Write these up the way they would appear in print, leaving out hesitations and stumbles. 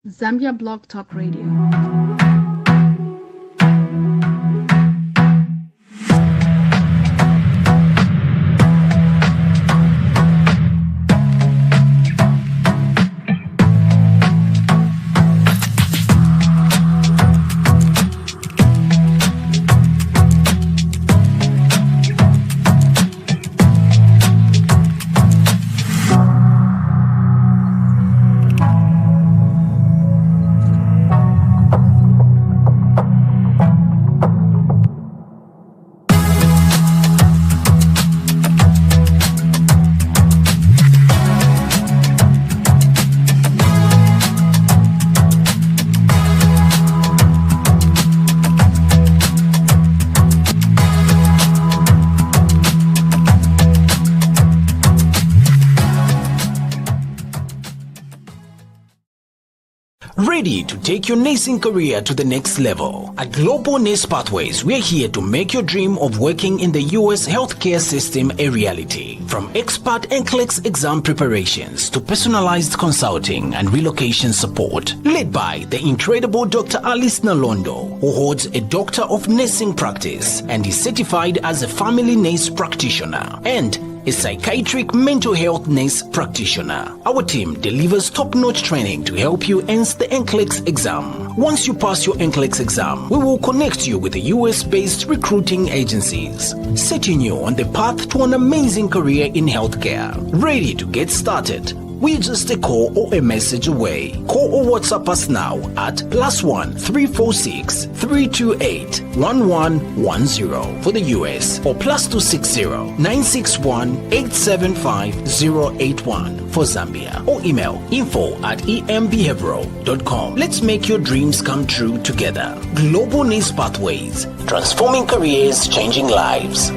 Zambia Blog Talk Radio. Ready to take your nursing career to the next level? At Global Nurse Pathways, we're here to make your dream of working in the U.S. healthcare system a reality. From expert NCLEX exam preparations to personalized consulting and relocation support, led by the incredible Dr. Alice Nalondo, who holds a Doctor of Nursing Practice and is certified as a family nurse practitioner and a psychiatric mental health nurse practitioner. Our team delivers top-notch training to help you answer the NCLEX exam. Once you pass your NCLEX exam, we will connect you with the US-based recruiting agencies, setting you on the path to an amazing career in healthcare. Ready to get started? We're just a call or a message away. Call or WhatsApp us now at +1 346 328 1110 for the US or +260 961 875 081 for Zambia or email info@embbehavioral.com. Let's make your dreams come true together. Global Nurse Pathways, transforming careers, changing lives.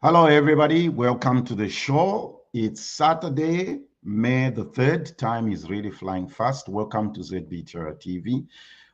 Hello, everybody. Welcome to the show. It's Saturday, May the 3rd. Time is really flying fast. Welcome to ZBTR TV.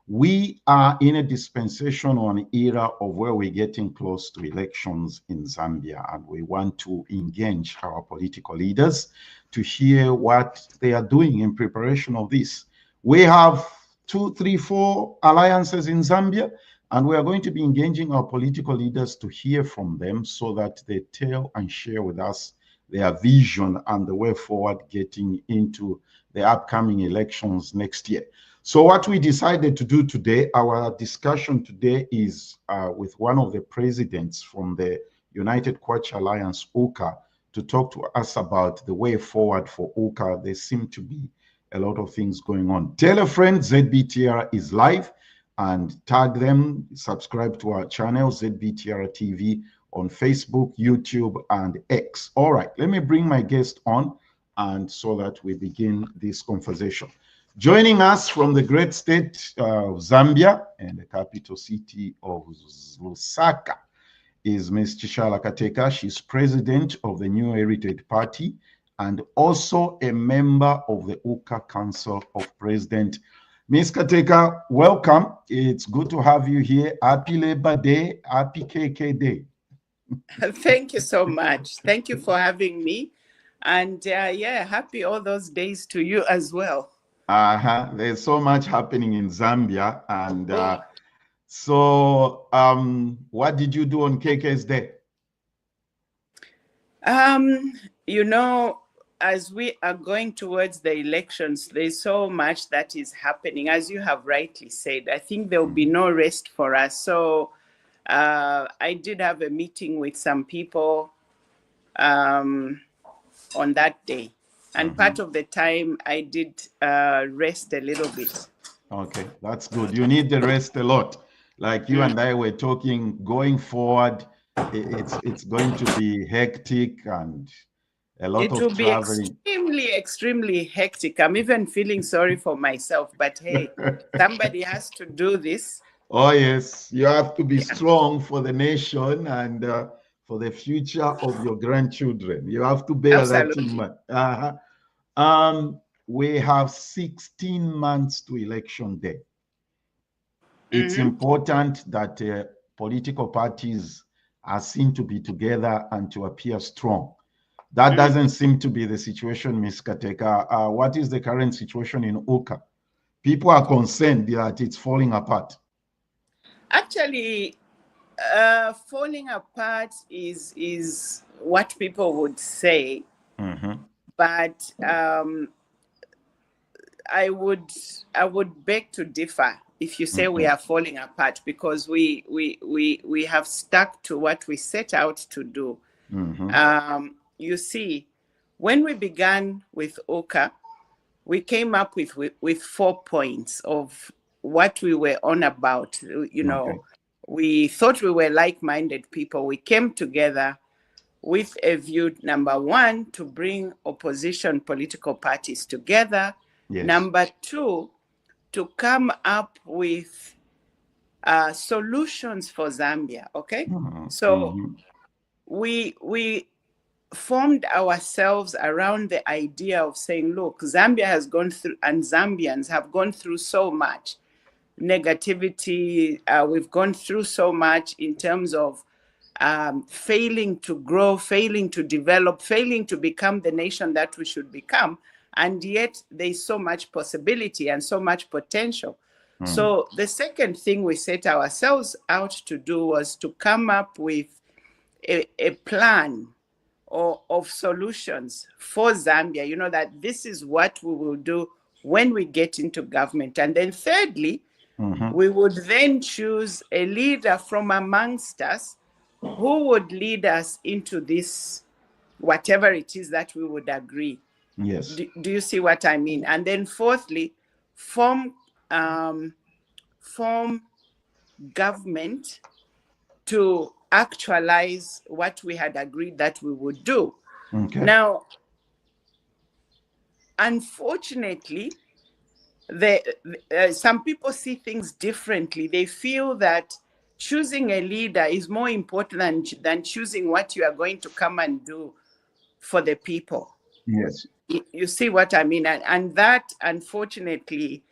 We are in a dispensation or an era of where we're getting close to elections in Zambia, and we want to engage our political leaders to hear what they are doing in preparation of this. We have 2, 3, 4 alliances in Zambia, and we are going to be engaging our political leaders to hear from them so that they tell and share with us their vision and the way forward getting into the upcoming elections next year. So what we decided to do today, our discussion today is with one of the presidents from the United Kwacha Alliance, UKA, to talk to us about the way forward for UKA. There seem to be a lot of things going on. Tell a friend, ZBTR is live, and tag them, subscribe to our channel, ZBTR TV, on Facebook, YouTube, and X. All right, let me bring my guest on, and so that we begin this conversation. Joining us from the great state of Zambia and the capital city of Lusaka is Ms. Chishala Kateka. She's president of the New Heritage Party and also a member of the UKA Council of Presidents. Ms. Kateka, welcome. It's good to have you here. Happy Labor Day, happy KK Day. Thank you so much. Thank you for having me. And yeah, happy all those days to you as well. There's so much happening in Zambia. And so what did you do on KK's Day? You know, as we are going towards the elections, there's so much that is happening. As you have rightly said, I think there will be no rest for us. So I did have a meeting with some people on that day. And part of the time I did rest a little bit. Okay, that's good. You need the rest a lot. Like you and I were talking, going forward, it's going to be hectic and a lot of traveling. It will be extremely hectic. I'm even feeling sorry for myself, but hey, somebody has to do this. Oh, yes. You have to be strong for the nation and for the future of your grandchildren. You have to bear that in mind. we have 16 months to election day. It's important that political parties are seen to be together and to appear strong. That doesn't seem to be the situation, Ms. Kateka. What is the current situation in Uka? People are concerned that it's falling apart. Actually, falling apart is what people would say, but I would beg to differ if you say we are falling apart, because we have stuck to what we set out to do. You see, when we began with Oka, we came up with 4 points of what we were on about. You know, we thought we were like-minded people. We came together with a view, number one, to bring opposition political parties together. Yes. Number two, to come up with solutions for Zambia, okay? So we formed ourselves around the idea of saying, look, Zambia has gone through, and Zambians have gone through so much negativity. We've gone through so much in terms of failing to grow, failing to develop, failing to become the nation that we should become. And yet there's so much possibility and so much potential. So the second thing we set ourselves out to do was to come up with a plan of solutions for Zambia, you know, that this is what we will do when we get into government. And then thirdly, we would then choose a leader from amongst us who would lead us into this, whatever it is that we would agree. Yes. Do you see what I mean? And then fourthly, form government to actualize what we had agreed that we would do. Now, unfortunately, some people see things differently. They feel that choosing a leader is more important than choosing what you are going to come and do for the people. Yes. You see what I mean? And that, unfortunately,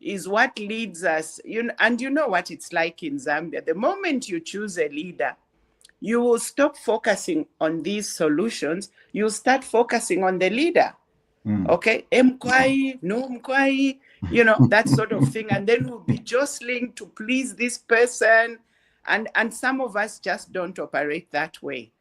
is what leads us. And you know what it's like in Zambia. The moment you choose a leader, you will stop focusing on these solutions. You'll start focusing on the leader. Okay, Mkwai, no Mkwai, you know, that sort of thing. And then we'll be jostling to please this person. And some of us just don't operate that way.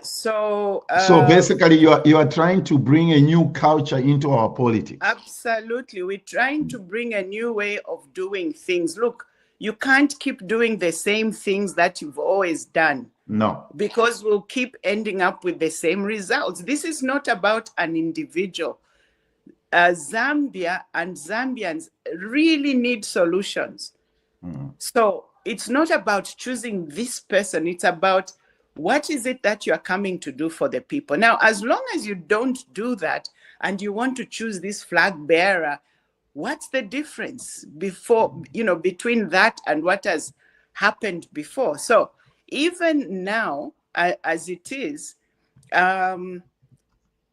So basically you are trying to bring a new culture into our politics. Absolutely. We're trying to bring a new way of doing things. Look, you can't keep doing the same things that you've always done. No. Because we'll keep ending up with the same results. This is not about an individual. Zambia and Zambians really need solutions. So it's not about choosing this person. It's about what is it that you are coming to do for the people. Now, as long as you don't do that and you want to choose this flag bearer, what's the difference between that and what has happened before? So even now, as it is,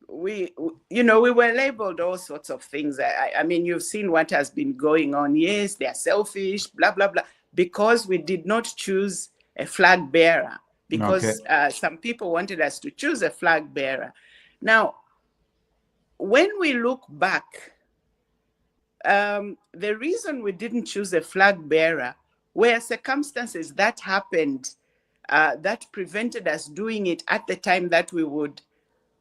we were labeled all sorts of things. I mean, you've seen what has been going on. Yes, they're selfish, blah, blah, blah, because we did not choose a flag bearer, because some people wanted us to choose a flag bearer. Now, when we look back, the reason we didn't choose a flag bearer were circumstances that happened that prevented us doing it at the time that we would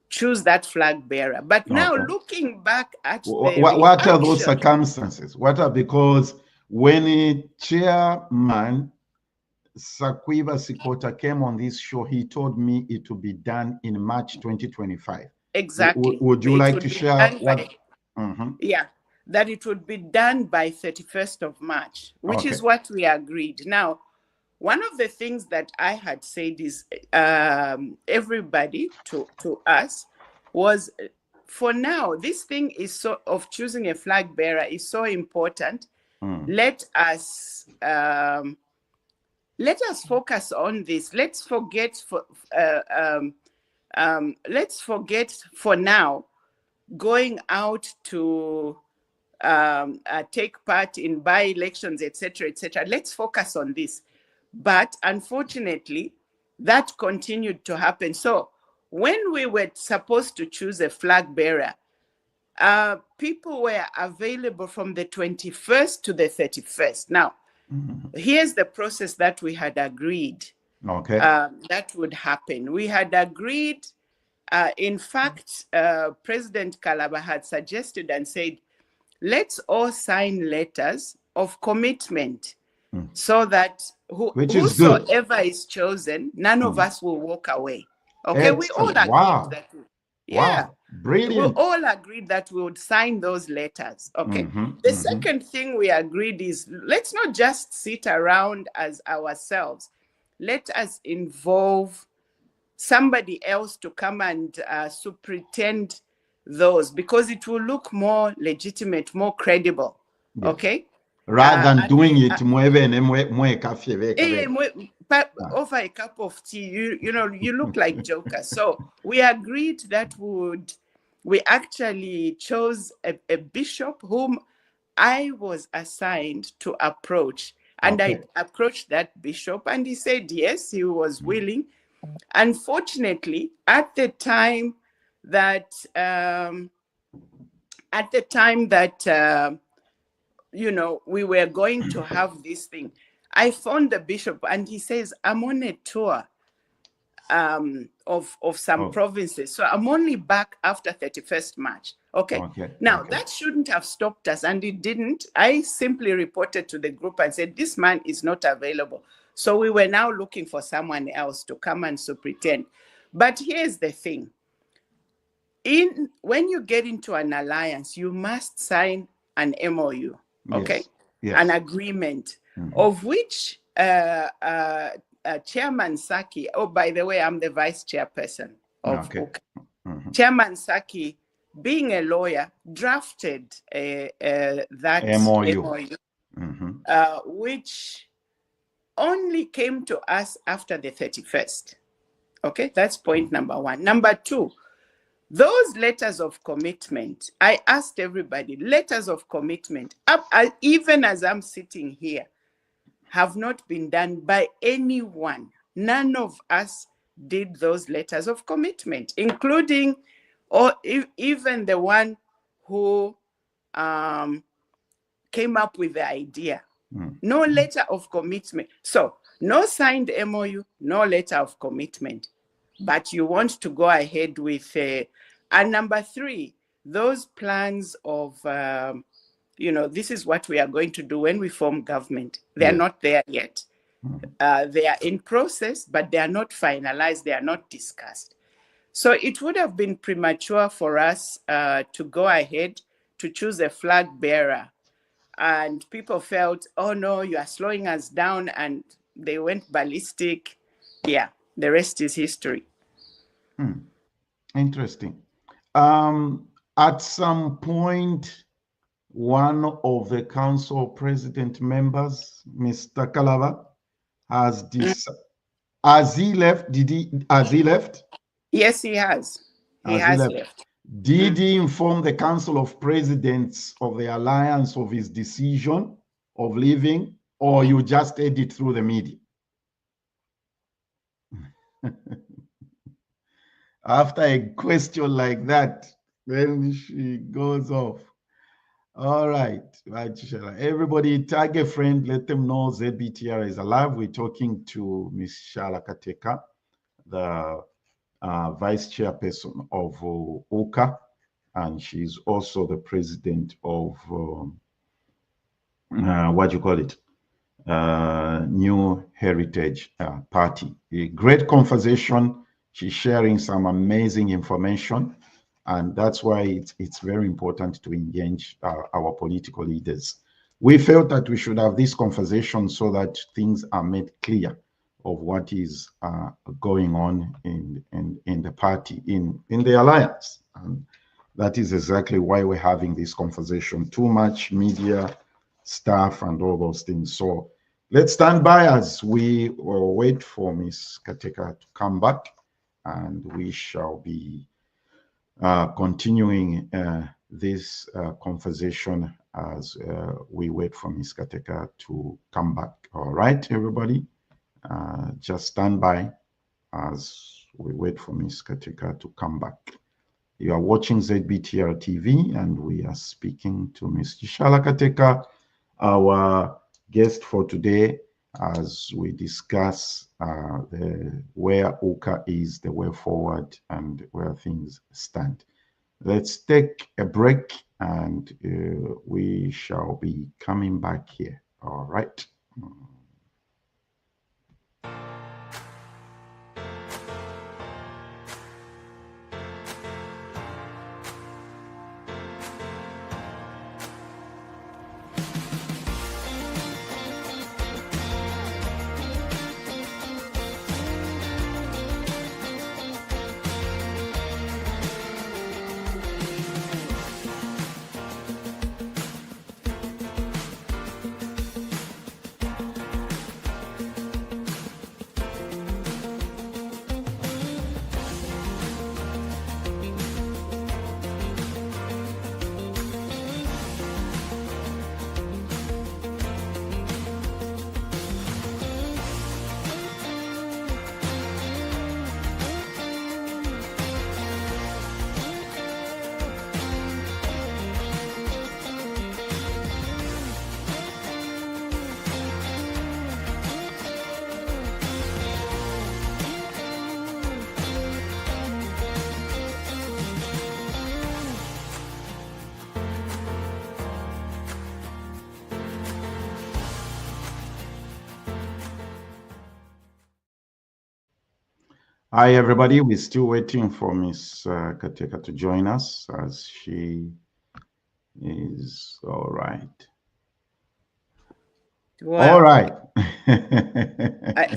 choose that flag bearer. But now looking back at what are those circumstances? Because when a chairman Sakwiba Sikota came on this show, he told me it will be done in March 2025. Exactly. Would you like to share what? Yeah, that it would be done by 31st of March, which is what we agreed. Now, one of the things that I had said is everybody to us was, for now, this thing is of choosing a flag bearer is so important. Let us focus on this. Let's forget for now going out to take part in by-elections, etc., etc. Let's focus on this. But unfortunately, that continued to happen. So when we were supposed to choose a flag bearer, people were available from the 21st to the 31st. Now, here's the process that we had agreed that would happen. We had agreed, in fact, President Kalaba had suggested and said, let's all sign letters of commitment so that whosoever is chosen, none of us will walk away. Okay, we all agreed that. Yeah, brilliant. we all agreed that we would sign those letters. Okay. The second thing we agreed is, let's not just sit around as ourselves. Let us involve somebody else to come and superintend those, because it will look more legitimate, more credible. Yes. Okay. Rather than doing it over a cup of tea, you know, you look like jokers. So we agreed that we actually chose a bishop whom I was assigned to approach. And I approached that bishop and he said, yes, he was willing. Unfortunately, at the time that you know, we were going to have this thing, I phoned the bishop and he says, I'm on a tour of some provinces. So I'm only back after 31st March. Okay. Now, that shouldn't have stopped us, and it didn't. I simply reported to the group and said, this man is not available. So we were now looking for someone else to come and superintend. But here's the thing. When you get into an alliance, you must sign an MOU, okay? Yes. An agreement, of which Chairman Saki, oh, by the way, I'm the vice chairperson of UKA. Chairman Saki, being a lawyer, drafted that MOU, which only came to us after the 31st. Okay, that's point number one. Number two, those letters of commitment, I asked everybody, letters of commitment, even as I'm sitting here, have not been done by anyone. None of us did those letters of commitment, including even the one who came up with the idea. No letter of commitment. So no signed MOU, no letter of commitment. But you want to go ahead with, and number three, those plans of, you know, this is what we are going to do when we form government. They're not there yet. They are in process, but they are not finalized. They are not discussed. So it would have been premature for us to go ahead to choose a flag bearer. And people felt, oh no, you are slowing us down, and they went ballistic. Yeah, the rest is history. Interesting. At some point, one of the council president members, Mr. Kalaba, has he left? Has he left? Yes, he has. He has left. Did he inform the Council of Presidents of the Alliance of his decision of leaving, or you just heard it through the media? After a question like that, then she goes off. All right, Chishala. Everybody, tag a friend, let them know ZBTR is alive. We're talking to Ms. Chishala Kateka, the vice chairperson of UKA, and she's also the president of what do you call it? New Heritage Party. A great conversation. She's sharing some amazing information, and that's why it's very important to engage our political leaders. We felt that we should have this conversation so that things are made clear of what is going on in the party, in the alliance. And that is exactly why we're having this conversation. Too much media stuff and all those things. So let's stand by as we wait for Ms. Kateka to come back, and we shall be continuing this conversation as we wait for Ms. Kateka to come back. All right, everybody, just stand by as we wait for Ms. Kateka to come back. You are watching ZBTR TV, and we are speaking to Ms. Chishala Kateka, our guest for today, as we discuss where UKA is, the way forward, and where things stand. Let's take a break, and we shall be coming back here. All right. Hi, everybody. We're still waiting for Ms. Kateka to join us, as she is all right. Wow. All right.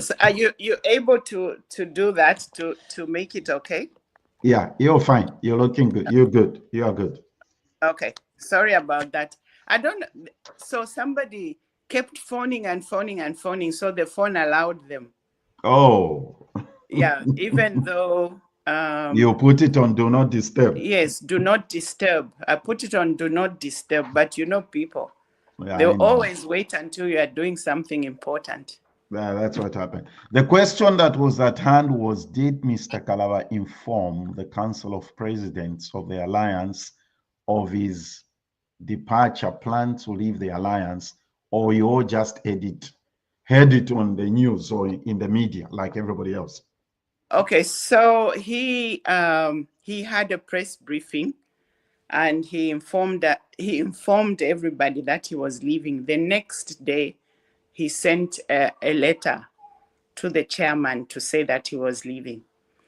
So are you able to do that to make it okay? Yeah, you're fine. You're looking good. You're good. You are good. Okay. Sorry about that. I don't. So somebody kept phoning and phoning and phoning, so the phone allowed them. Oh. Yeah, even though. You put it on Do Not Disturb. Yes, do not disturb. I put it on do not disturb, but you know people. Yeah, They'll always wait until you are doing something important. Yeah, that's what happened. The question that was at hand was, did Mr. Kalaba inform the Council of Presidents of the Alliance of his departure, plan to leave the Alliance, or you all just heard it on the news or in the media like everybody else? Okay, so he had a press briefing, and he informed everybody that he was leaving. The next day, he sent a letter to the chairman to say that he was leaving.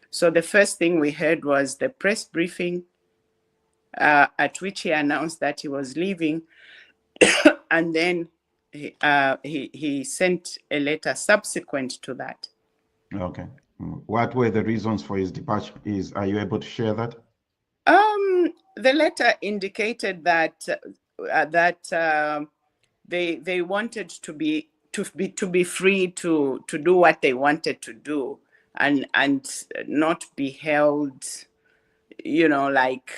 So the first thing we heard was the press briefing, at which he announced that he was leaving, and then he sent a letter subsequent to that. Okay. What were the reasons for his departure? Are you able to share that? The letter indicated that they wanted to be free to do what they wanted to do, and not be held, like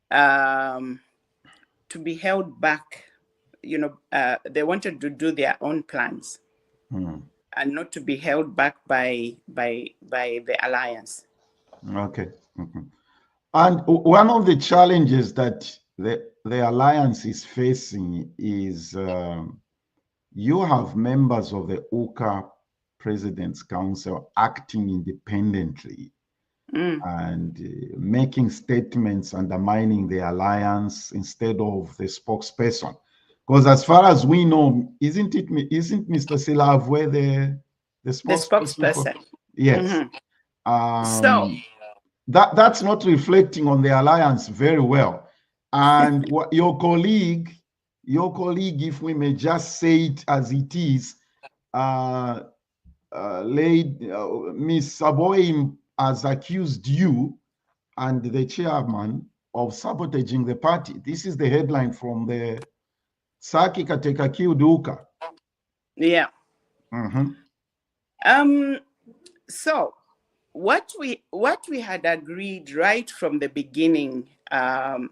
to be held back. They wanted to do their own plans, and not to be held back by the alliance. Okay. And one of the challenges that the alliance is facing is you have members of the UKA President's Council acting independently and making statements undermining the alliance instead of the spokesperson. Because as far as we know, isn't Mr. Silavwe the spokesperson? Yes. So that's not reflecting on the alliance very well. And what your colleague, if we may just say it as it is, Miss Saboy has accused you and the chairman of sabotaging the party. This is the headline from the Saki Kateka killed UKA. Yeah. So what we had agreed right from the beginning, as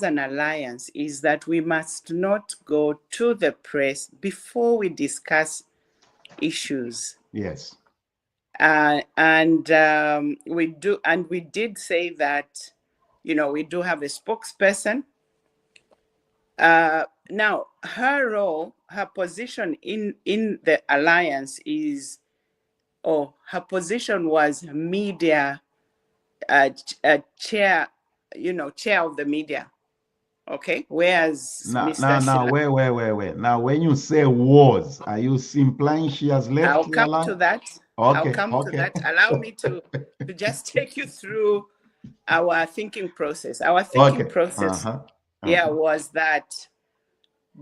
an alliance, is that we must not go to the press before we discuss issues. Yes. We did say that, we do have a spokesperson. Now, her role, her position in the alliance is, her position was media chair, chair of the media. Okay, whereas Now, wait. Now, when you say was, are you implying she has left I'll the come alliance? to that. Okay, I'll come to that. Allow me to just take you through our thinking process. Our thinking process, was that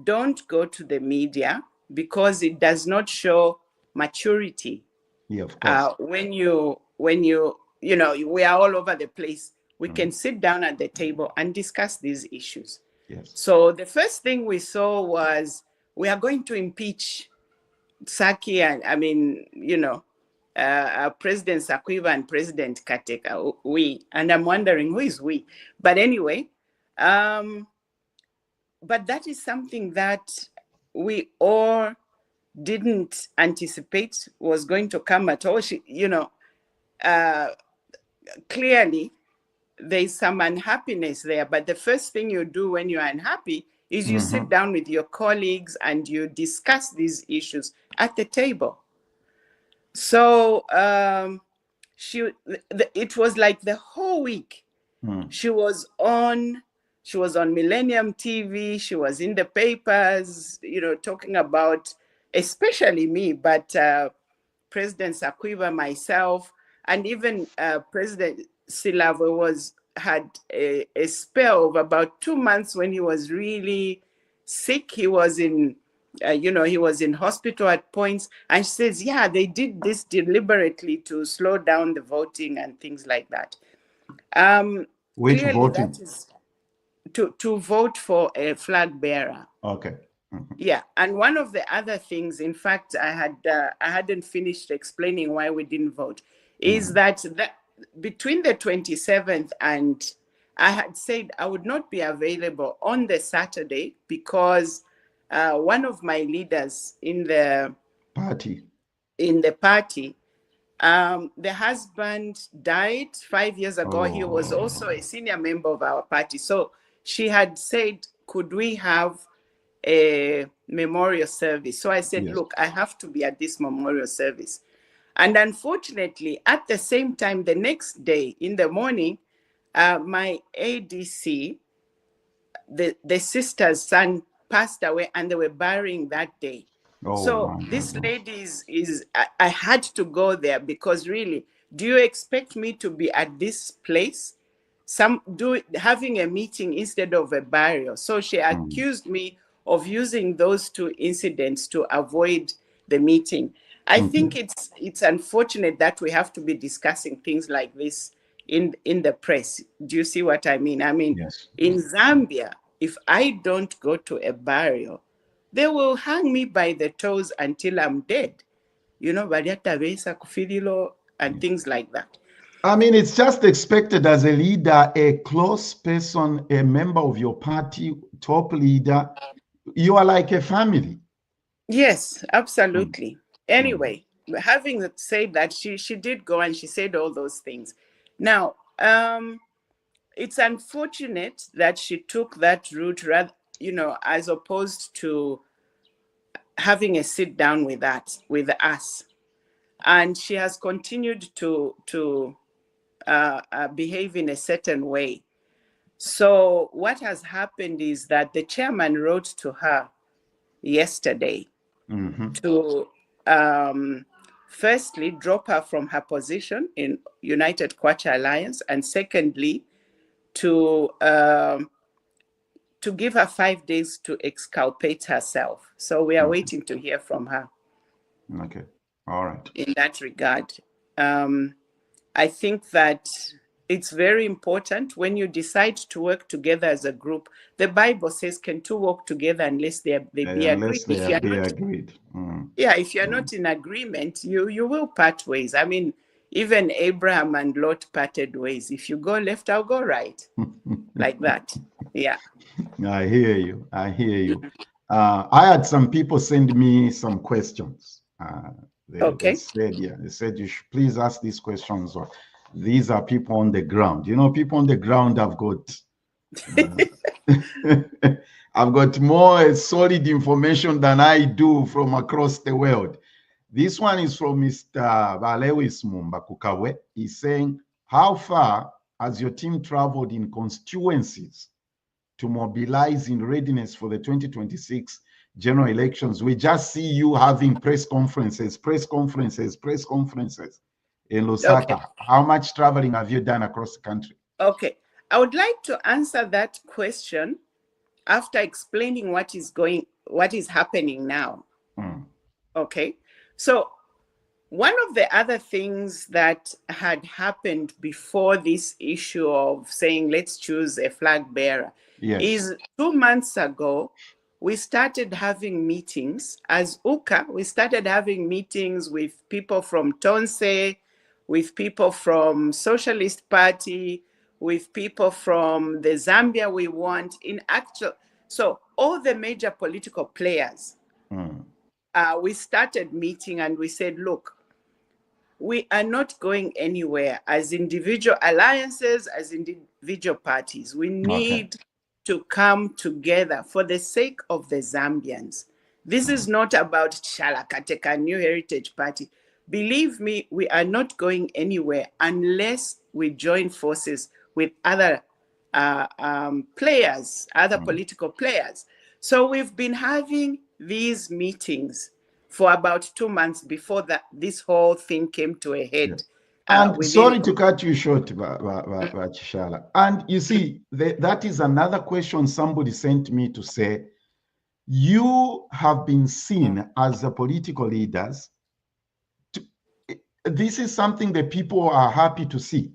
don't go to the media because it does not show maturity. Yeah, of course. When you we are all over the place. We can sit down at the table and discuss these issues. Yes. So the first thing we saw was we are going to impeach Saki and President Sakuiva and President Kateka. And I'm wondering who is we. But anyway, but that is something that we all didn't anticipate was going to come at all. Clearly, there's some unhappiness there. But the first thing you do when you're unhappy is you sit down with your colleagues and you discuss these issues at the table. So it was like the whole week. She was on Millennium TV. She was in the papers, talking about, especially me, but President Sakuiva, myself, and even President Silavo had a spell of about 2 months when he was really sick. He was in, he was in hospital at points. And she says, yeah, they did this deliberately to slow down the voting and things like that. Which clearly voting? That is to vote for a flag bearer. Okay. Yeah, and one of the other things, in fact, I hadn't finished explaining why we didn't vote, is that between the 27th and I had said I would not be available on the Saturday because one of my leaders in the party, the husband died 5 years ago. He was also a senior member of our party. So she had said, could we have a memorial service? So I said, look, I have to be at this memorial service. And unfortunately, at the same time, the next day in the morning, my ADC, the sister's son passed away and they were burying that day. So this lady I had to go there because really, do you expect me to be at this place? Having a meeting instead of a burial. So she accused me of using those two incidents to avoid the meeting. I think it's unfortunate that we have to be discussing things like this in the press. Do you see what I mean? I mean, in Zambia, if I don't go to a burial, they will hang me by the toes until I'm dead. And things like that. I mean, it's just expected as a leader, a close person, a member of your party, top leader. You are like a family. Yes, absolutely. Anyway, having said that, she did go and she said all those things. Now, it's unfortunate that she took that route, rather, as opposed to having a sit down with us. And she has continued to behave in a certain way. So what has happened is that the chairman wrote to her yesterday to firstly drop her from her position in United Kwacha Alliance, and secondly to give her 5 days to exculpate herself. So we are waiting to hear from her. Okay. All right. In that regard, I think that it's very important when you decide to work together as a group. The Bible says, can two walk together unless they be agreed? If you're not in agreement, you will part ways. I mean, even Abraham and Lot parted ways. If you go left, I'll go right. Like that. Yeah. I hear you. I hear you. I had some people send me some questions. They said, yeah, they said you should please ask these questions. Or these are people on the ground. You know, people on the ground have got I've got more solid information than I do from across the world. This one is from Mr. Valewis Mumbakukawe. He's saying, how far has your team traveled in constituencies to mobilize in readiness for the 2026 general elections? We just see you having press conferences in Lusaka. Okay. How much traveling have you done across the country? Okay. I would like to answer that question after explaining what is happening now. Okay. So one of the other things that had happened before this issue of saying, let's choose a flag bearer, is 2 months ago, we started having meetings as UKA. We started having meetings with people from Tonse, with people from Socialist Party, with people from the Zambia We Want, so all the major political players, we started meeting and we said, look, we are not going anywhere as individual alliances, as individual parties. We need to come together for the sake of the Zambians. This is not about Chishala Kateka, New Heritage Party. Believe me, we are not going anywhere unless we join forces with other players, other political players. So we've been having these meetings for about 2 months before this whole thing came to a head. And sorry to cut you short, Chishala. And you see, that is another question somebody sent me to say, you have been seen as the political leaders. This is something that people are happy to see.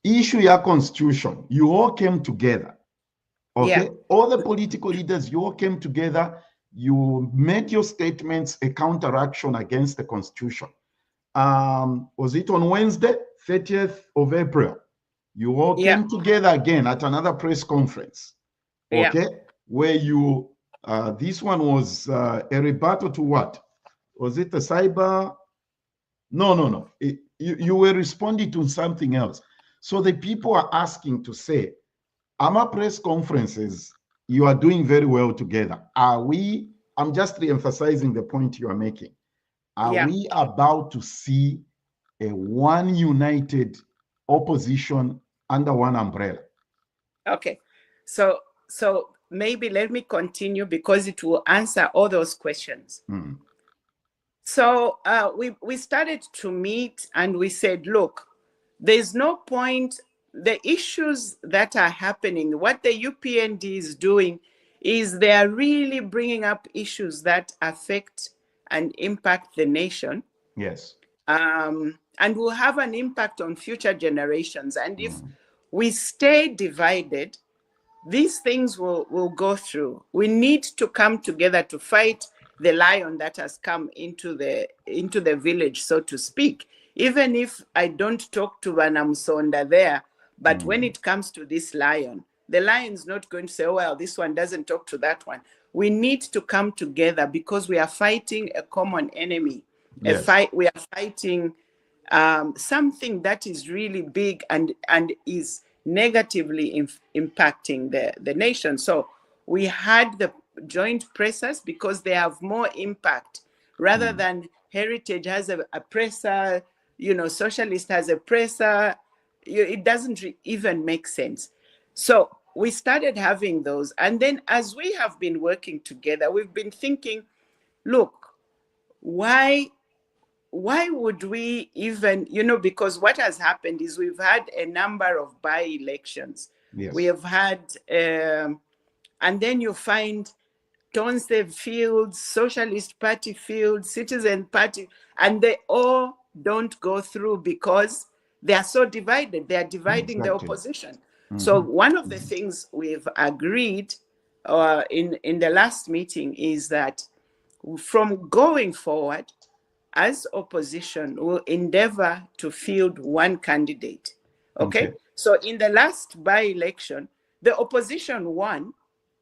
Issue your constitution. You all came together. Okay? Yeah. All the political leaders, you all came together. You made your statements a counteraction against the constitution. Was it on Wednesday, 30th of April? You all came together again at another press conference. Okay? Where you, this one was a rebuttal to what? Was it the cyber? No. You were responding to something else. So the people are asking to say, our press conferences, you are doing very well together. I'm just re-emphasizing the point you are making. Are we about to see a one united opposition under one umbrella? Okay. So maybe let me continue because it will answer all those questions. So we started to meet and we said, look, there's no point. The issues that are happening, what the UPND is doing is they are really bringing up issues that affect and impact the nation. Yes. And will have an impact on future generations. And if we stay divided, these things will go through. We need to come together to fight the lion that has come into the village, so to speak. Even if I don't talk to Vanamsonda there, but when it comes to this lion, the lion's not going to say, oh, well, this one doesn't talk to that one. We need to come together because we are fighting a common enemy. Yes. We are fighting something that is really big and is negatively impacting the nation. So we had the joint pressers because they have more impact rather than Heritage has a presser, Socialist has a presser. It doesn't even make sense. So we started having those. And then as we have been working together, we've been thinking, look, why would we even, because what has happened is we've had a number of by-elections. Yes. We have had, and then you find Tonse fields, Socialist Party fields, Citizen Party, and they all don't go through because they are so divided. They are dividing the opposition. So one of the things we've agreed in the last meeting is that from going forward, as opposition, will endeavor to field one candidate. Okay? So in the last by-election, the opposition won,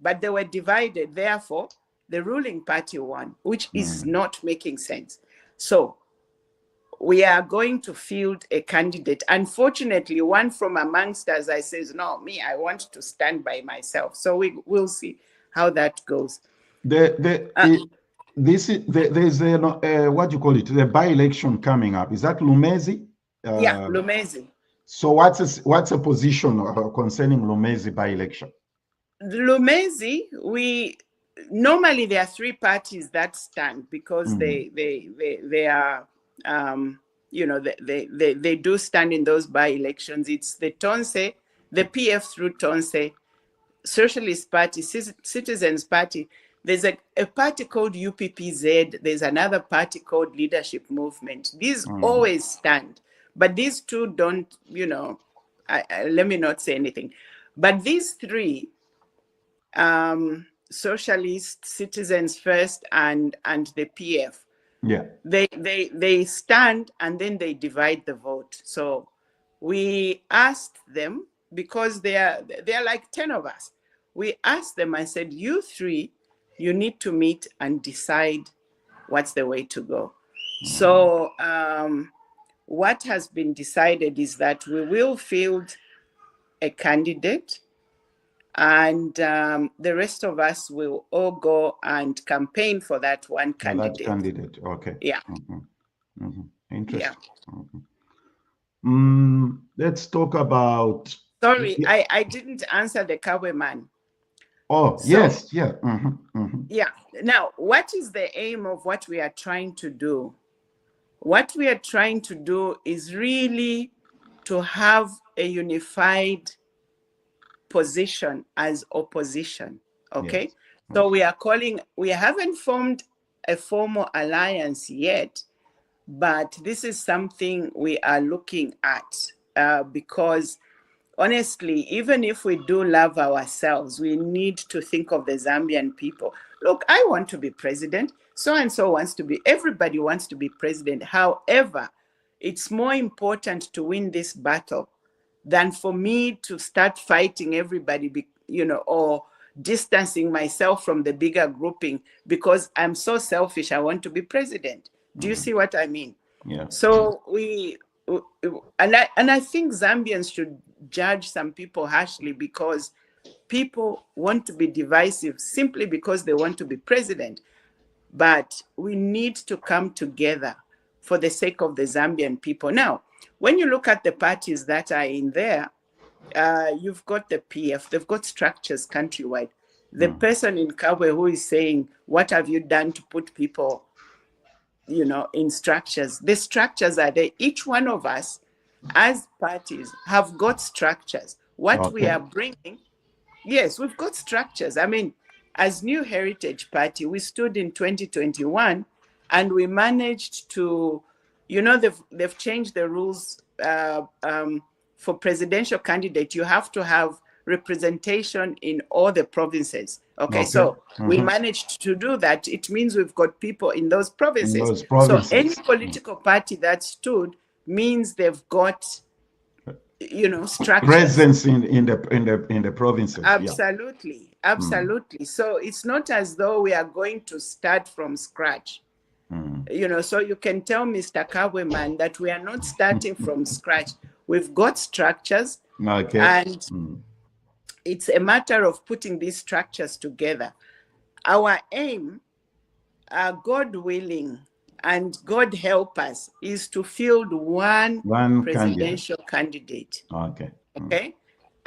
but they were divided. Therefore, the ruling party won, which is not making sense. So we are going to field a candidate. Unfortunately, one from amongst us, I says, no, me, I want to stand by myself. So we'll see how that goes. There's a what do you call it? The by-election coming up. Is that Lumezi? Yeah, Lumezi. So what's a position concerning Lumezi by-election? Lumezi, normally there are three parties that stand because they are they do stand in those by-elections. It's the Tonse, the PF through Tonse, Socialist Party, Citizens Party. There's a party called UPPZ. There's another party called Leadership Movement. These always stand, but these two don't, let me not say anything. But these three, Socialist, Citizens First, and the PF, they stand and then they divide the vote. So we asked them, because they are like 10 of us. We asked them and said, you three, you need to meet and decide what's the way to go. So what has been decided is that we will field a candidate, and the rest of us will all go and campaign for that one candidate. That candidate, okay. Yeah. Interesting. Yeah. Let's talk about... Sorry, I didn't answer the Kabwe man. Oh, so, yes, yeah. Yeah. Now, what is the aim of what we are trying to do? What we are trying to do is really to have a unified position as opposition, okay? Yes. So we haven't formed a formal alliance yet, but this is something we are looking at because honestly, even if we do love ourselves, we need to think of the Zambian people. Look, I want to be president. So-and-so wants to be, everybody wants to be president. However, it's more important to win this battle than for me to start fighting everybody, or distancing myself from the bigger grouping because I'm so selfish. I want to be president. Do you see what I mean? Yeah. So I think Zambians should judge some people harshly because people want to be divisive simply because they want to be president. But we need to come together for the sake of the Zambian people. Now, when you look at the parties that are in there, you've got the PF, they've got structures countrywide. The person in Kabwe who is saying, what have you done to put people, in structures? The structures are there. Each one of us as parties have got structures. What we are bringing, yes, we've got structures. I mean, as New Heritage Party, we stood in 2021 and we managed to, they've changed the rules for presidential candidate. You have to have representation in all the provinces. Okay. So we managed to do that. It means we've got people in those provinces. So any political party that stood means they've got, structures. Presence in the provinces. Absolutely. Absolutely. So it's not as though we are going to start from scratch. So you can tell Mr. Kabwe that we are not starting from scratch. We've got structures, and it's a matter of putting these structures together. Our aim, God willing, and God help us, is to field one presidential candidate. Okay.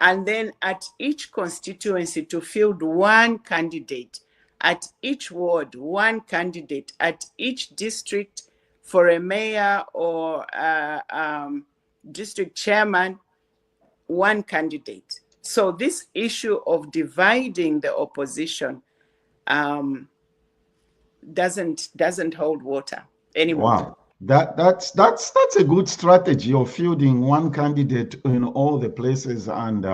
And then at each constituency to field one candidate, at each ward, one candidate, at each district for a mayor or district chairman, one candidate. So this issue of dividing the opposition doesn't hold water anymore. Wow. That's a good strategy of fielding one candidate in all the places, and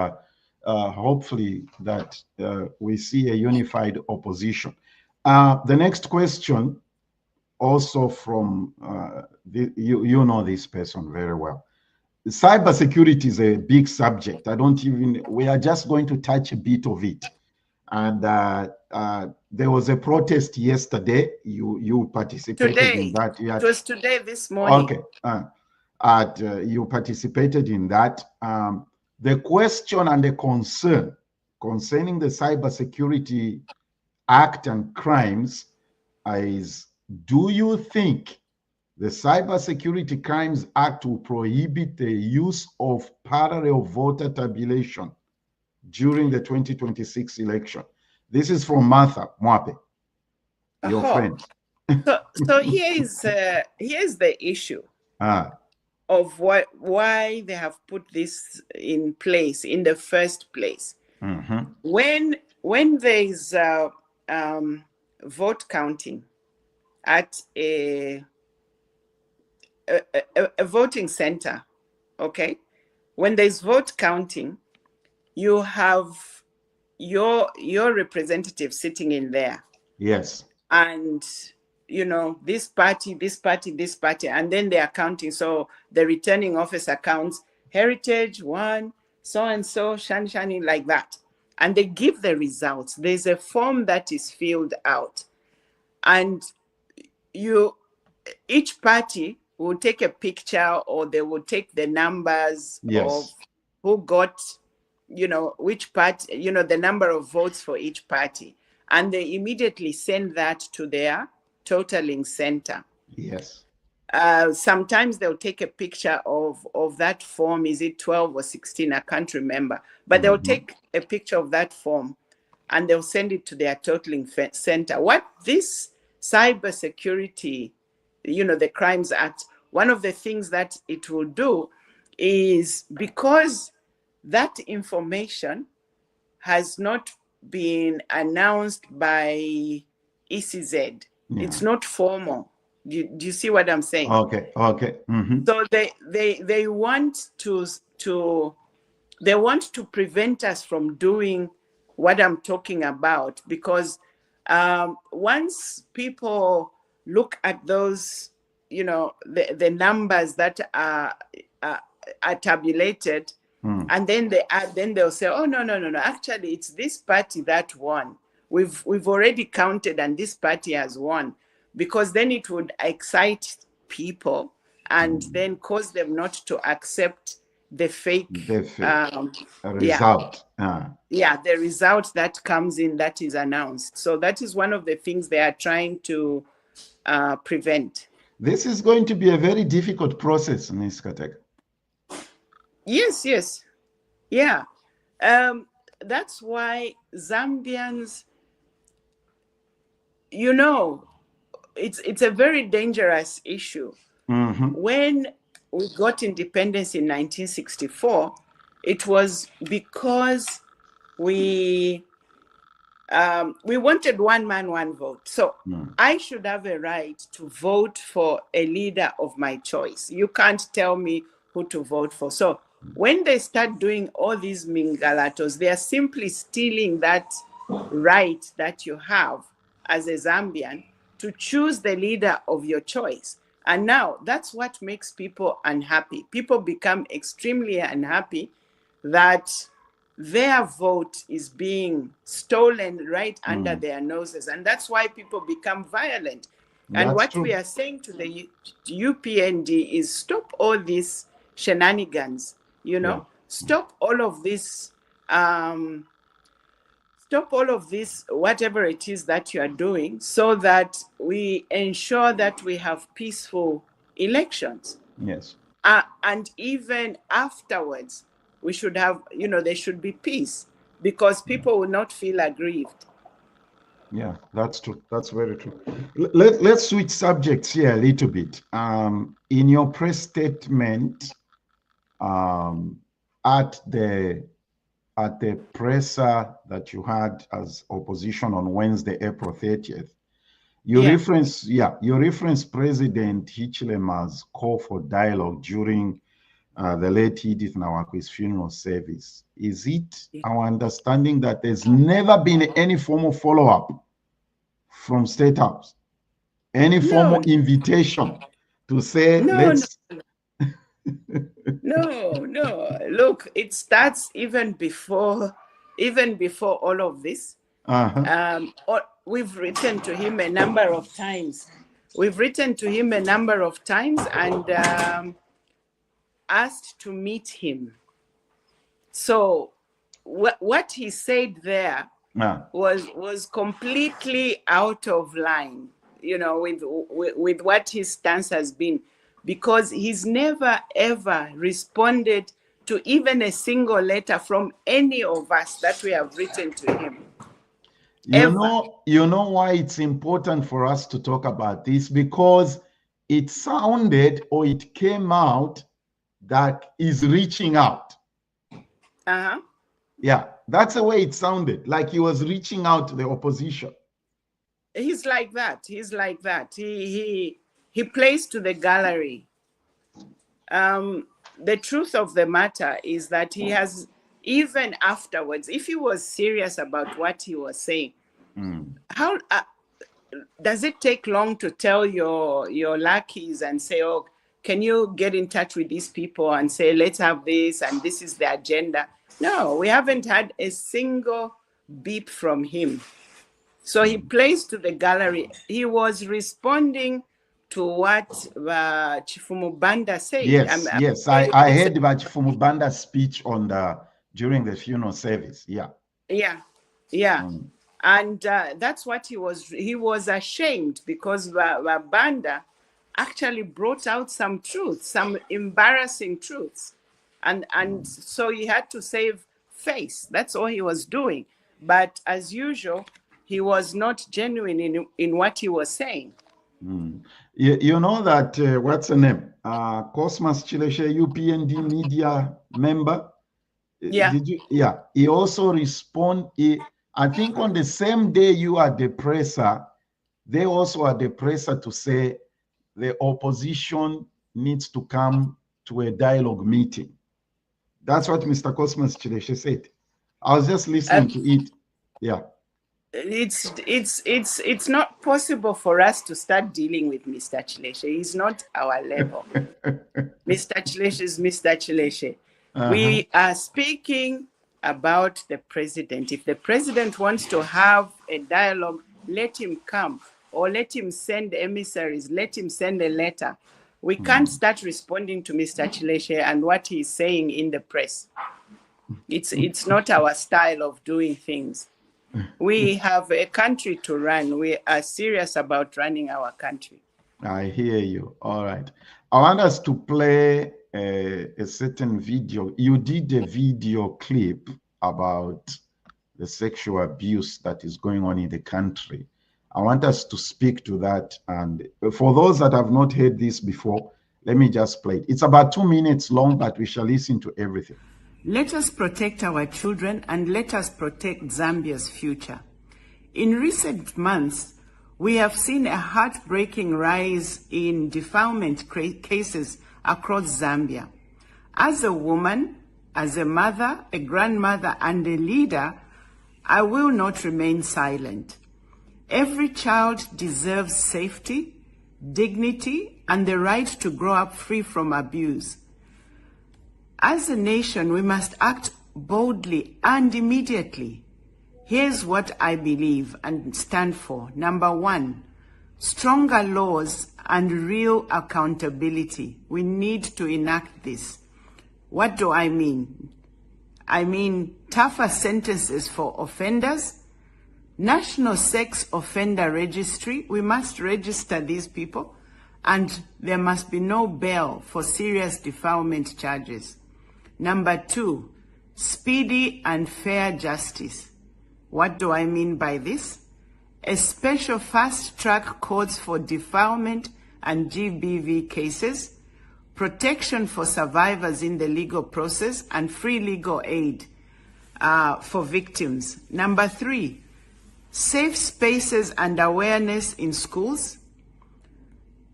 hopefully that we see a unified opposition. The next question also from you know this person very well. Cybersecurity is a big subject. We are just going to touch a bit of it. And there was a protest yesterday. You participated in that. It was today, this morning. Okay. You participated in that. The question and the concern concerning the Cybersecurity Act and crimes is, do you think the Cybersecurity Crimes Act will prohibit the use of parallel voter tabulation during the 2026 election? This is from Martha Mwape, your friend. So here's the issue of why they have put this in place in the first place. When there is vote counting at a voting center, okay, when there's vote counting, you have your representative sitting in there. Yes. And this party, and then they are counting. So the returning officer counts Heritage 1, so and so, Shani, like that, and they give the results. There's a form that is filled out, and each party will take a picture, or they will take the numbers of who got, which party, the number of votes for each party, and they immediately send that to their totaling center. Yes. Sometimes they'll take a picture of that form. Is it 12 or 16? I can't remember. But they'll take a picture of that form and they'll send it to their totaling center. What this cybersecurity, the Crimes Act, one of the things that it will do is, because that information has not been announced by ECZ, it's not formal. Do you see what I'm saying? Okay. So they want to prevent us from doing what I'm talking about, because once people look at those, the numbers that are tabulated, and then they'll say, oh no, actually it's this party that won. We've already counted and this party has won. Because then it would excite people and then cause them not to accept the fake result. The result that comes in, that is announced. So that is one of the things they are trying to prevent. This is going to be a very difficult process, Ms. Kateka. Yes. Yeah. That's why Zambians, it's a very dangerous issue. When we got independence in 1964, it was because we wanted one man, one vote. So I should have a right to vote for a leader of my choice. You can't tell me who to vote for. So when they start doing all these mingalatos, they are simply stealing that right that you have as a Zambian to choose the leader of your choice. And now that's what makes people unhappy. People become extremely unhappy that their vote is being stolen right under their noses. And that's why people become violent. And That's what true. we are saying to the UPND is, stop all these shenanigans, stop all of this, whatever it is that you are doing, so that we ensure that we have peaceful elections. Yes. And even afterwards, we should have, there should be peace, because people will not feel aggrieved. Yeah, that's true. That's very true. Let's switch subjects here a little bit. In your press statement, at the presser that you had as opposition on Wednesday, April 30th, you reference President Hichilema's call for dialogue during the late Edith Nawakwi's funeral service. Is it our understanding that there's never been any formal follow-up from State House Any No, formal invitation to say, no, let's... no. Look, it starts even before all of this. Uh-huh. We've written to him a number of times. And asked to meet him. So what he said there was completely out of line, with what his stance has been, because he's never ever responded to even a single letter from any of us that we have written to him. You know why it's important for us to talk about this? Because it sounded, or it came out, that he's reaching out. Uh-huh. Yeah, that's the way it sounded, like he was reaching out to the opposition. He's like that. He plays to the gallery. The truth of the matter is that he has, even afterwards, if he was serious about what he was saying, how does it take long to tell your lackeys and say, oh, can you get in touch with these people and say, let's have this, and this is the agenda? No, we haven't had a single beep from him. So he plays to the gallery. He was responding to what Chifumu Banda said. Yes. I heard about Chifumu Banda's speech during the funeral service. Yeah. And that's what he was ashamed, because Banda actually brought out some truths, some embarrassing truths. And so he had to save face. That's all he was doing. But as usual, he was not genuine in what he was saying. You know that, what's her name? Cosmas Chileshe, UPND media member. Yeah. He also I think on the same day you are the presser, they also are the presser to say the opposition needs to come to a dialogue meeting. That's what Mr. Cosmas Chileshe said. I was just listening to it. Yeah. It's not possible for us to start dealing with Mr. Chileshe. He's not our level. Mr. Chileshe is Mr. Chileshe. We are speaking about the president. If the president wants to have a dialogue, let him come, or let him send emissaries, let him send a letter. We can't start responding to Mr. Chileshe and what he's saying in the press. It's not our style of doing things. We have a country to run. We are serious about running our country. I hear you. All right. I want us to play a certain video. You did a video clip about the sexual abuse that is going on in the country. I want us to speak to that. And for those that have not heard this before, let me just play it. It's about 2 minutes long, but we shall listen to everything. Let us protect our children, and let us protect Zambia's future. In recent months, we have seen a heartbreaking rise in defilement cases across Zambia. As a woman, as a mother, a grandmother, and a leader, I will not remain silent. Every child deserves safety, dignity, and the right to grow up free from abuse. As a nation, we must act boldly and immediately. Here's what I believe and stand for. Number 1, stronger laws and real accountability. We need to enact this. What do I mean? I mean tougher sentences for offenders, National Sex Offender Registry. We must register these people, and there must be no bail for serious defilement charges. Number 2, speedy and fair justice. What do I mean by this? A special fast-track courts for defilement and GBV cases, protection for survivors in the legal process, and free legal aid for victims. Number 3, safe spaces and awareness in schools,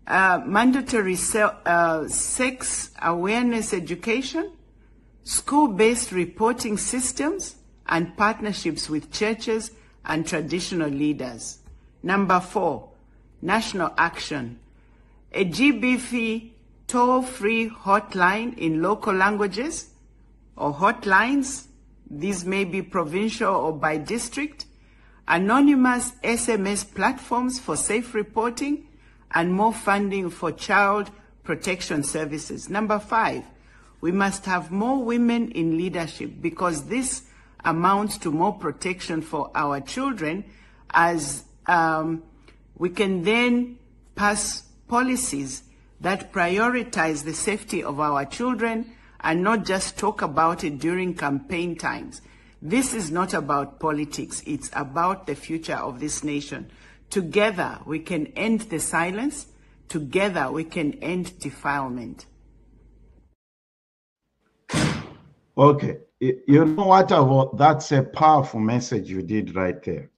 mandatory sex awareness education, school-based reporting systems, and partnerships with churches and traditional leaders. Number 4, national action, a GBV toll-free hotline in local languages or hotlines, these may be provincial or by district, anonymous SMS platforms for safe reporting, and more funding for child protection services. Number 5, we must have more women in leadership, because this amounts to more protection for our children, as we can then pass policies that prioritize the safety of our children and not just talk about it during campaign times. This is not about politics, it's about the future of this nation. Together we can end the silence, together we can end defilement. Okay, you know what, that's a powerful message you did right there.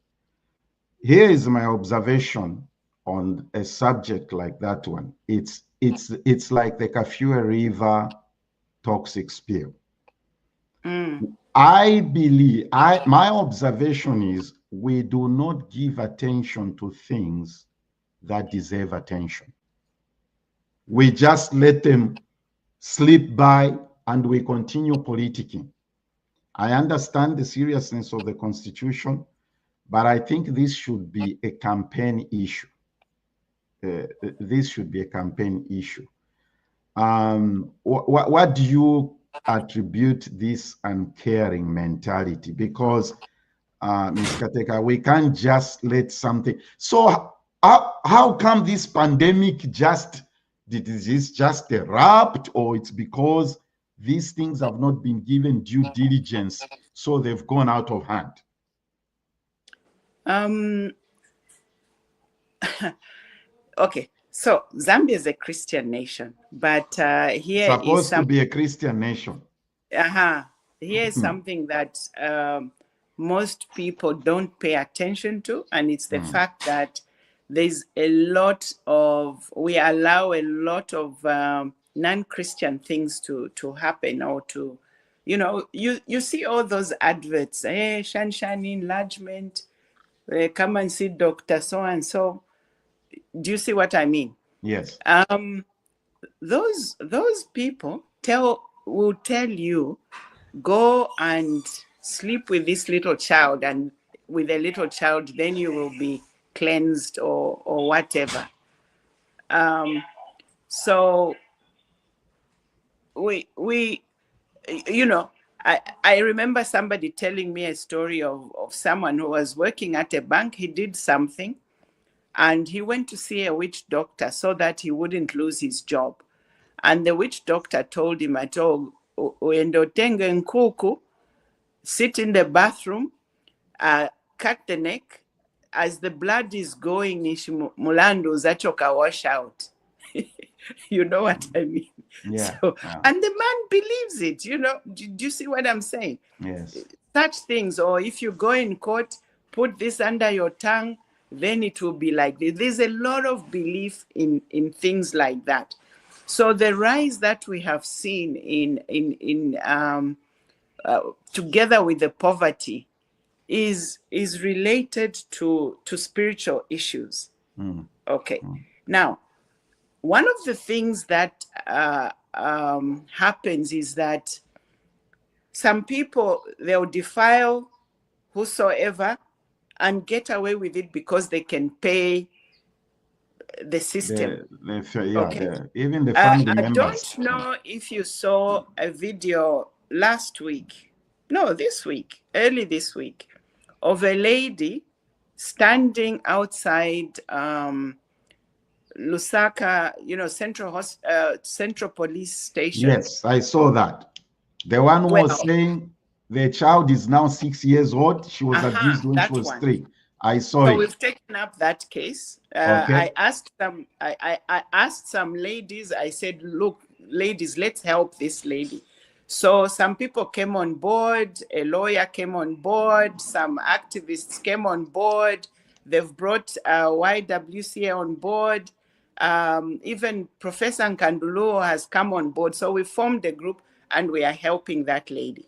Here is my observation on a subject like that one. It's like the Kafue River toxic spill. I believe, my observation is, we do not give attention to things that deserve attention. We just let them slip by and we continue politicking. I understand the seriousness of the Constitution, but I think this should be a campaign issue. This should be a campaign issue. What do you attribute this uncaring mentality? Because, Ms. Kateka, we can't just let something. So how come this pandemic did this just erupt, or it's because these things have not been given due diligence, so they've gone out of hand? Okay, so Zambia is a Christian nation, but here supposed to be a Christian nation. Here is something that most people don't pay attention to, and it's the fact that there's a lot of, we allow a lot of non-Christian things to happen, or to, you know, you see all those adverts, hey, Shan enlargement, come and see Dr. So-and-so. Do you see what I mean? Yes. Those people will tell you, go and sleep with this little child, and with a little child, then you will be cleansed or whatever. So we you know, I remember somebody telling me a story of someone who was working at a bank. He did something, and he went to see a witch doctor so that he wouldn't lose his job. And the witch doctor told him at all, sit in the bathroom, cut the neck. As the blood is going, Mulando Zachoka wash out. You know what I mean? Yeah, so, yeah. And the man believes it, you know. Do you see what I'm saying? Yes. Such things, or if you go in court, put this under your tongue, then it will be like this. There's a lot of belief in things like that. So the rise that we have seen together with the poverty is related to spiritual issues. Okay. Now, one of the things that happens is that some people, they'll defile whosoever and get away with it because they can pay the system. Even the family members. I don't know if you saw a video early this week, of a lady standing outside Lusaka, you know, Central Police Station. Yes, I saw that. The one who was saying the child is now 6 years old. She was abused when she was 3. I saw it. So we've taken up that case. I asked some ladies. I said, "Look, ladies, let's help this lady." So some people came on board. A lawyer came on board. Some activists came on board. They've brought YWCA on board. Even Professor Nkanduluo has come on board. So we formed a group and we are helping that lady.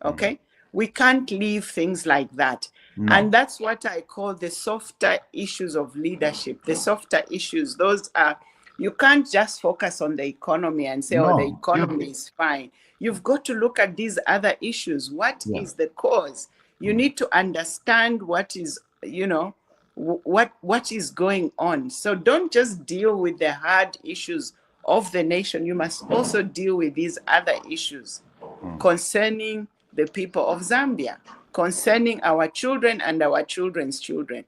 Okay? We can't leave things like that. No. And that's what I call the softer issues of leadership. The softer issues, those are, you can't just focus on the economy and say, oh, the No. economy is fine. You've got to look at these other issues. What is the cause? You need to understand what is, you know, what is going on. So don't just deal with the hard issues of the nation. You must also deal with these other issues concerning the people of Zambia, concerning our children and our children's children.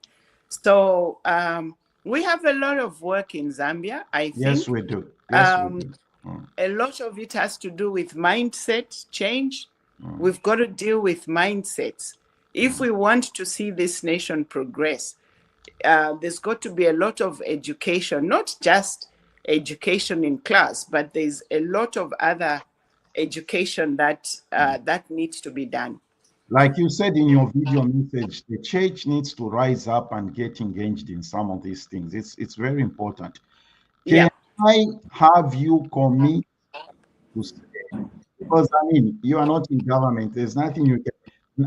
So we have a lot of work in Zambia, I think. Yes, we do. Yes, we do. A lot of it has to do with mindset change. We've got to deal with mindsets. If we want to see this nation progress, there's got to be a lot of education, not just education in class, but there's a lot of other education that that needs to be done. Like you said in your video message, the church needs to rise up and get engaged in some of these things. It's very important. Can I have you commit to stay? Because I mean, you are not in government. There's nothing you can.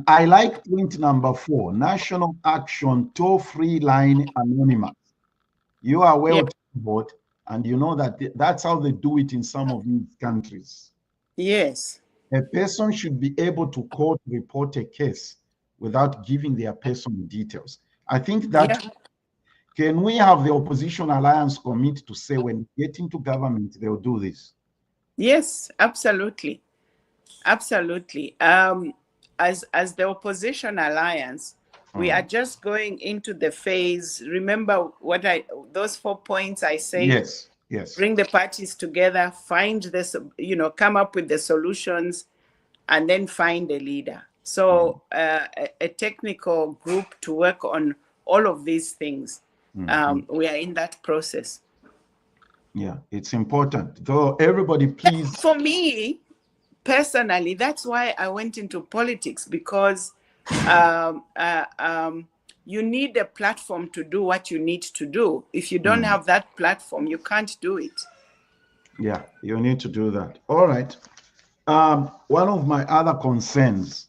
I like point number 4, National Action Toll-Free Line Anonymous. You are well told, and you know that that's how they do it in some of these countries. Yes. A person should be able to call to report a case without giving their personal details. I think that can we have the opposition alliance commit to say when we get into government, they'll do this? Yes, absolutely. Absolutely. As the opposition alliance, we are just going into the phase. Remember what those 4 points I said? Yes, yes. Bring the parties together, find this, you know, come up with the solutions, and then find a leader. So a technical group to work on all of these things. We are in that process. Yeah, it's important. Though everybody, please. For me, personally, that's why I went into politics, because you need a platform to do what you need to do. If you don't have that platform, you can't do it. Yeah, you need to do that. All right. One of my other concerns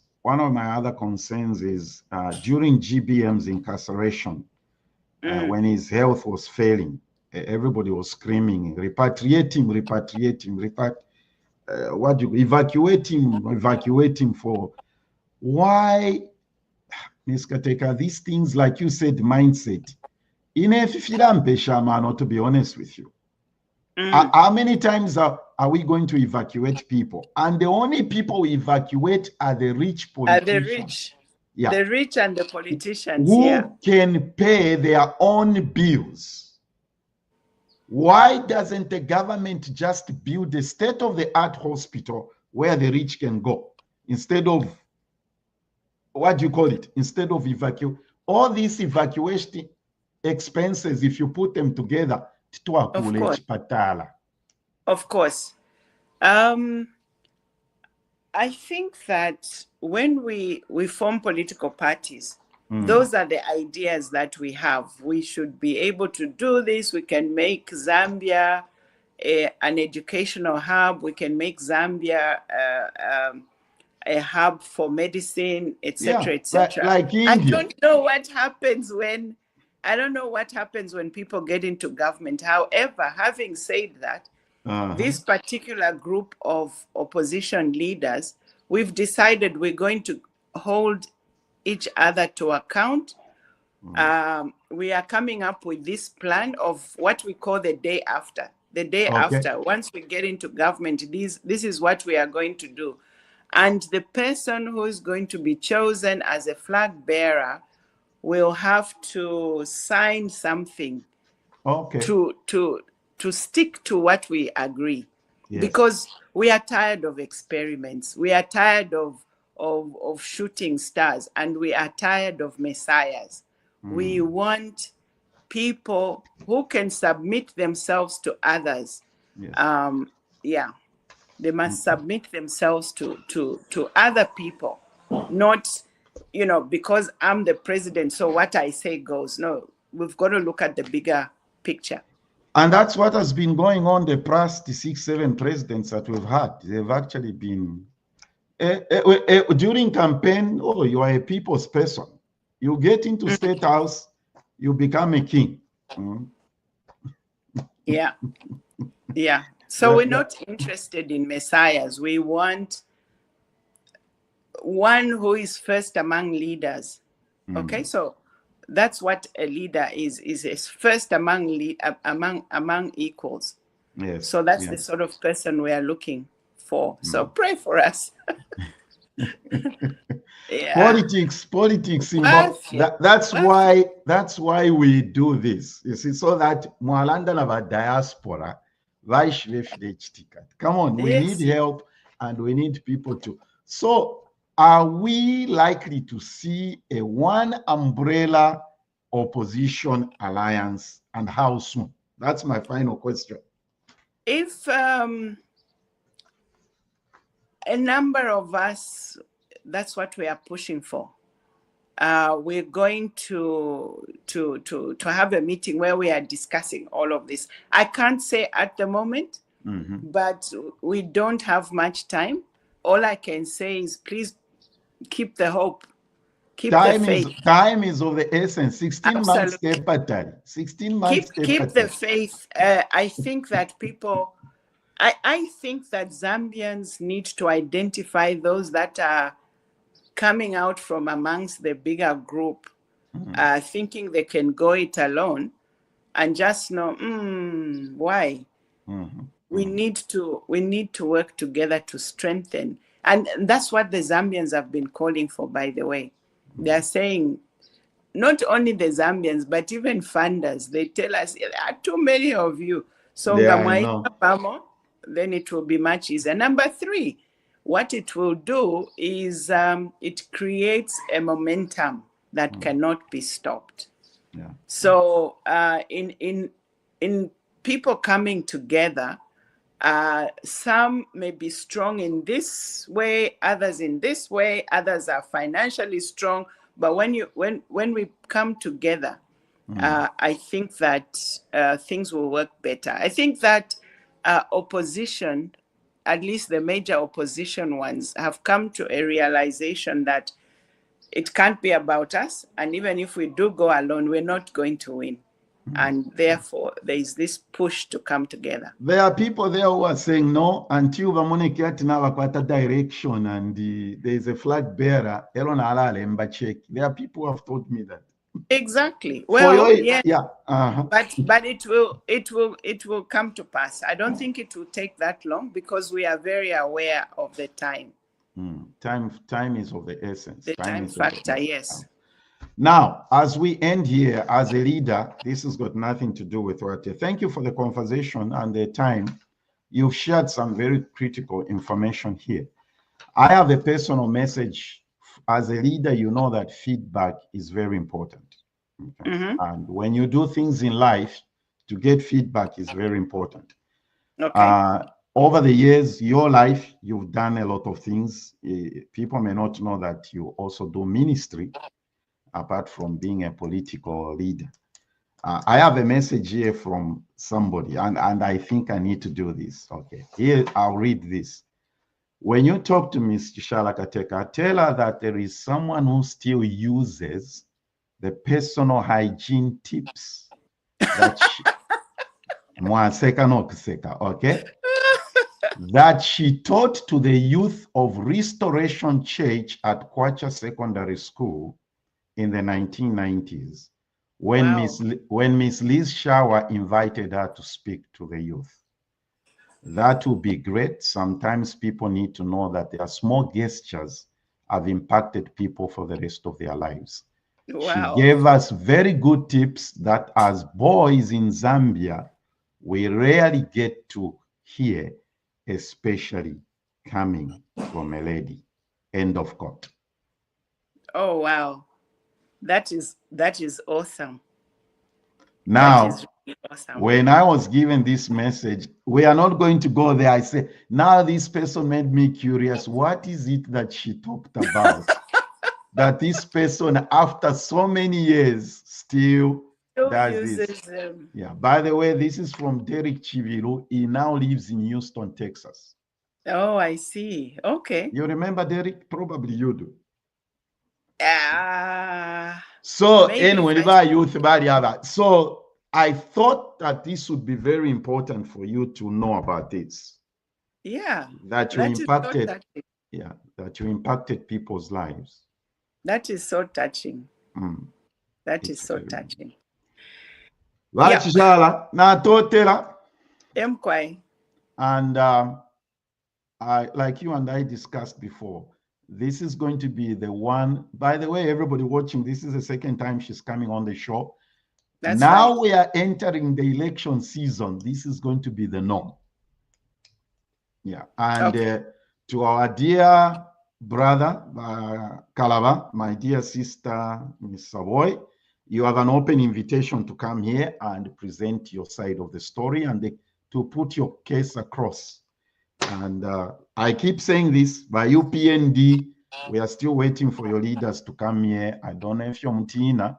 is during GBM's incarceration, when his health was failing, everybody was screaming, repatriate him, evacuate him for. Why, Ms. Kateka, these things, like you said, mindset. To be honest with you, how many times are we going to evacuate people? And the only people we evacuate are the rich politicians. The rich and the politicians who can pay their own bills. Why doesn't the government just build a state-of-the-art hospital where the rich can go instead of, what do you call it? Instead of all these evacuation expenses, if you put them together, of course. I think that when we form political parties, those are the ideas that we have. We should be able to do this. We can make Zambia an educational hub. We can make Zambia a hub for medicine, etc., etc. Like India. I don't know what happens when people get into government. However, having said that, this particular group of opposition leaders, we've decided we're going to hold each other to account. We are coming up with this plan of what we call the day after. The day after, once we get into government, this is what we are going to do. And the person who is going to be chosen as a flag bearer will have to sign something to stick to what we agree. Yes. Because we are tired of experiments. We are tired of shooting stars, and we are tired of messiahs. We want people who can submit themselves to others. Yes. They must submit themselves to other people, not, because I'm the president, so what I say goes. No, we've got to look at the bigger picture. And that's what has been going on the past 6-7 presidents that we've had. They've actually been, during campaign, you are a people's person. You get into State House, you become a king. Yeah. Yeah. So we're not interested in messiahs. We want one who is first among leaders. Okay, so that's what a leader is first among among equals. Yes. So that's the sort of person we are looking for. So pray for us. Politics that's why we do this. You see, so that Mwalanda Lava diaspora, come on, we need help and we need people to. So are we likely to see a one umbrella opposition alliance, and how soon? That's my final question. If a number of us, that's what we are pushing for. We're going to have a meeting where we are discussing all of this. I can't say at the moment, but we don't have much time. All I can say is please keep the hope. Keep the faith. Time is of the essence. 16 months capital. 16 months keep the faith. I think that people, I think that Zambians need to identify those that are coming out from amongst the bigger group, thinking they can go it alone, and just know why. We need to work together to strengthen, and that's what the Zambians have been calling for. By the way, they are saying not only the Zambians but even funders. They tell us there are too many of you, so then it will be much easier. Number 3. What it will do is it creates a momentum that cannot be stopped. Yeah. So in people coming together, some may be strong in this way, others in this way, others are financially strong. But when we come together, I think that things will work better. I think that opposition, at least the major opposition ones, have come to a realization that it can't be about us. And even if we do go alone, we're not going to win. And therefore, there is this push to come together. There are people there who are saying no until the direction and there is a flag bearer. There are people who have told me that. Exactly. Well, yeah. But it will come to pass. I don't think it will take that long because we are very aware of the time. Time is of the essence. The time factor, yes. Now, as we end here, as a leader, this has got nothing to do with what. Thank you for the conversation and the time. You've shared some very critical information here. I have a personal message. As a leader, you know that feedback is very important. Okay? And when you do things in life, to get feedback is very important. Okay. Over the years, your life, you've done a lot of things. People may not know that you also do ministry, apart from being a political leader. I have a message here from somebody, and I think I need to do this. Okay, here, I'll read this. When you talk to Ms. Chishala Kateka, tell her that there is someone who still uses the personal hygiene tips that she, okay, that she taught to the youth of Restoration Church at Kwacha Secondary School in the 1990s, when Miss Liz Shower invited her to speak to the youth. That would be great. Sometimes people need to know that their small gestures have impacted people for the rest of their lives. Wow. She gave us very good tips that as boys in Zambia, we rarely get to hear, especially coming from a lady. End of quote. Oh, wow. That is awesome. Now, that is really awesome. When I was given this message, we are not going to go there. I say, now this person made me curious. What is it that she talked about? That this person, after so many years, still does this. Yeah. By the way, this is from Derek Chivilu. He now lives in Houston, Texas. Oh, I see. Okay. You remember Derek? Probably you do. So Maybe anyway, if I youth about the other. So I thought that this would be very important for you to know about this. Yeah. That you That is so impacted, touching. yeah, that you impacted people's lives. That is so touching. That is It's so very touching. Right, Yep. Chishala, na totela. Mkwai. And I, like you and I discussed before, this is going to be the one. By the way, everybody watching, this is the second time she's coming on the show. That's Now right. we are entering the election season. This is going to be the norm. Yeah. And Okay. to our dear brother, Kalaba, my dear sister, Miss Savoy, you have an open invitation to come here and present your side of the story and to put your case across. And I keep saying this, by UPND, we are still waiting for your leaders to come here. I don't know if you're Mutina.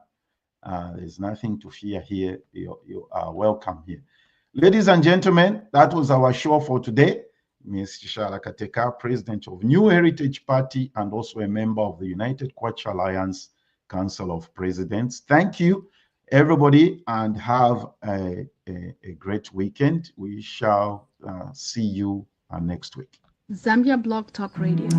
There's nothing to fear here. You are welcome here. Ladies and gentlemen, that was our show for today. Ms. Chishala Kateka, President of New Heritage Party and also a member of the United Kwacha Alliance Council of Presidents. Thank you, everybody, and have a great weekend. We shall see you next week. Zambia Blog Talk Radio.